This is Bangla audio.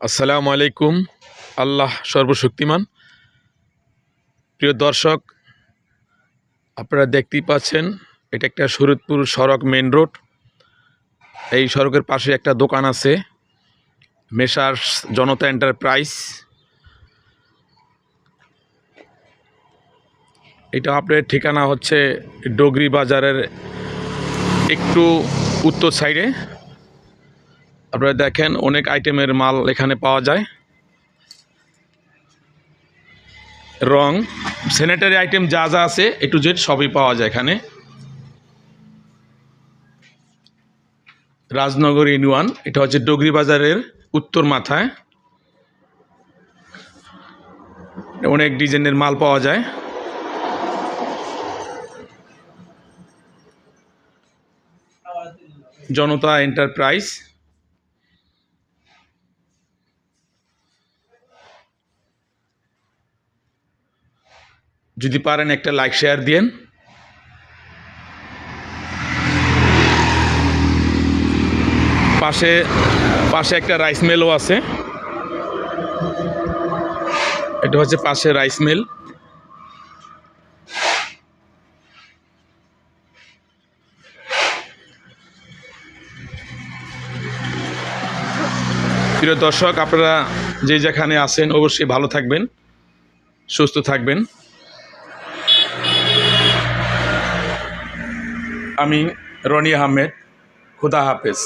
আসসালামু আলাইকুম। আল্লাহ সর্বশক্তিমান। প্রিয় দর্শক, আপনারা দেখতেই পাচ্ছেন এটা একটা শরীয়তপুর সড়ক মেইন রোড। এই সড়কের পাশে একটা দোকান আছে, মেসার্স জনতা এন্টারপ্রাইজ। এটা আপনার ঠিকানা হচ্ছে ডগরি বাজারের একটু উত্তর সাইডে। আপনারা দেখেন অনেক আইটেমের মাল এখানে পাওয়া যায়। রং, স্যানিটারি আইটেম যা যা আছে এ টু জেড সবই পাওয়া যায় এখানে। রাজনগর ইউনিয়ন, এটা হচ্ছে ডগরি বাজারের উত্তর মাথায়। অনেক ডিজাইনের মাল পাওয়া যায়। জনতা এন্টারপ্রাইজ। যদি পারেন একটা লাইক শেয়ার দিয়েন। পাশে পাশে একটা রাইস মিলও আছে। এটা হচ্ছে পাশে রাইস মিল। প্রিয় দর্শক, আপনারা যে যেখানে আছেন অবশ্যই ভালো থাকবেন, সুস্থ থাকবেন। আমি রনি আহমেদ, খুদা হাফেজ।